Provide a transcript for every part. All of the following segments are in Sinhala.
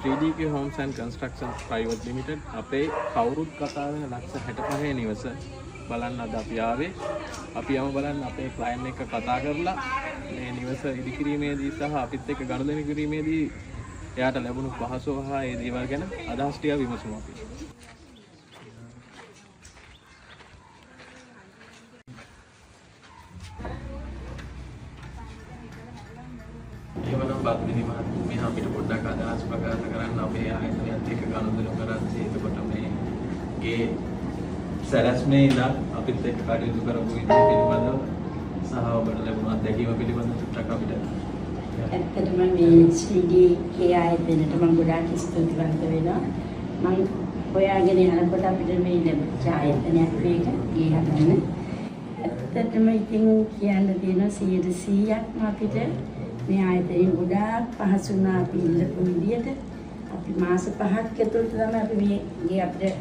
3DK Homes and Construction Private Limited අපේ කවුරුත් කතා වෙන ලක්ෂ 65 නිවස බලන්න අද අපි ආවේ. අපි යමු බලන්න අපේ ක්ලයන්ට් එක්ක කතා කරලා මේ නිවස ඉදිකිරීමේදී සහ අපිත් එක්ක ගනුදෙනු කිරීමේදී එයාට ලැබුණු පහසු වහ ඒ දේවල් ගැන අදහස් ටික විමසමු අපි. බද්දිනි මහත්මිය මේ අපිට පොඩ්ඩක් අදහස් ප්‍රකාශ කරන්න අපේ ආයතනයත් එක්ක ගනුදෙනු කරද්දී එතකොට මේ සැලැස්මේ ඉඳන් අපිත් එක්ක කටයුතු කරපු විදිහ පිළිබඳව සහ ඔබට ලැබුණු අත්දැකීම පිළිබඳව චුට්ටක් අපිට ඇත්තටම මේ 3DK ආයතනයට මම ගොඩාක් ස්තුතිවන්ත වෙනවා. මම හොයාගෙන යනකොට අපිට මේ ලැබිච්ච ආයතනයක් මේක ගේ හදන්න. ඇත්තටම ඉතින් කියන්න තියෙනවා 100%ක්ම අපිට මේ ආයතනයෙන් ගොඩාක් පහසු වුණා අපි ඉල්ලපු විදියට. අපි මාස 5ක් ඇතුළත තමයි අපි මේ ගේ අපිට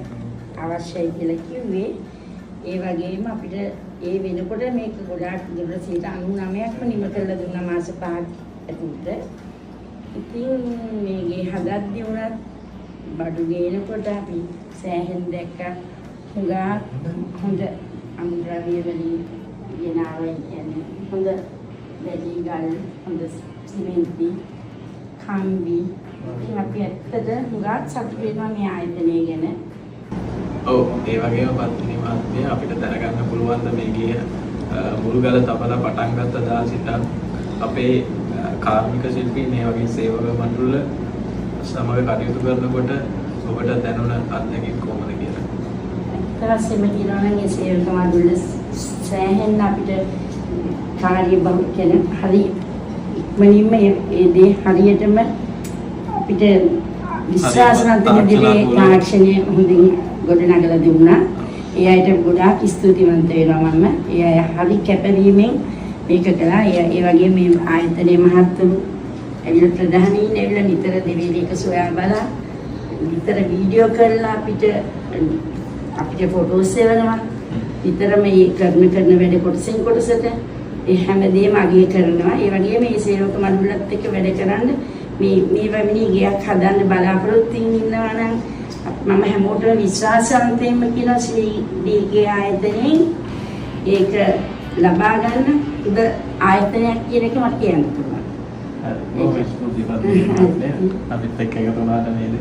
අවශ්‍යයි කියලා කිව්වේ. ඒ වගේම අපිට ඒ වෙනකොට මේක ගොඩාක් 99%ක්ම නිම කරලා දුන්නා මාස 5ක් ඇතුළත. ඉතින් මේ ගේ හදද්දී උනත් බඩු ගේනකොට අපි සෑහෙන දැක්කා හුඟා හොඳ අමුද්‍රව්‍ය වලින් ගෙනාවා කියන්නේ හොඳ වැඩි ගල් හොඳ සිමෙන්ති කම්බි ඉතින් අපි ඇත්තට හුඟා සතුටු වෙනවා මේ ආයතනය ගැන. ඔව් ඒ වගේම පත්නි මහත්මිය අපිට දැනගන්න පුළුවන් ද මේකේ මුල්ගල තබලා පටන් ගත්ත දා සිට අපේ කාර්මික ශිල්පීන් මේ වගේ සේවක මණ්ඩල සමග කටයුතු කරනකොට ඔබට දැනුණ අත්දැකීම් කොහොමද කියලා? ඊටපස්සෙම කියනවා නම් ඒ සේවක මණ්ඩල සෑහෙන අපිට කාර්ය බහුල කියන හරි ඉක්මනින්ම ඒ දේ හරියටම අපිට විශ්වාසවන්ත විදිහේ තාක්ෂණය හොඳින් ගොඩනගලා දුන්නා. ඒ අයට ගොඩාක් ස්තුතිවන්ත වෙනවා මම. ඒ අය හරි කැපවීමෙන් මේක කළා. ඒ වගේම මේ ආයතනයේ මහත්තුරු ඇවිල්ලා ප්‍රධානීන් ඇවිල්ලා නිතර දෙවිලේක සොයා බලලා නිතර වීඩියෝ කරලා අපිට ෆොටෝස් එවනවා. නිතර මේ කරන වැඩ කොටසින් කොටසට ඒ හැමදේම අගය කරනවා. ඒ වගේම මේ සේවක මණ්ඩලත් එක්ක වැඩ කරන්න මේ වැමිනි ගයක් හදන්න බලාපොරොත්තු ඉන්නවා නම් මම හැමෝටම විශ්වාසවන්තයෙන්ම කියන 3DK ආයතනයෙන් ඒක ලබා ගන්න උද ආයතනයක් කියන එක මට කියන්න පුළුවන්. හරි. ඔව් ස්තුතියි. අපිත් එක්ක එකතු වුණාට නේද?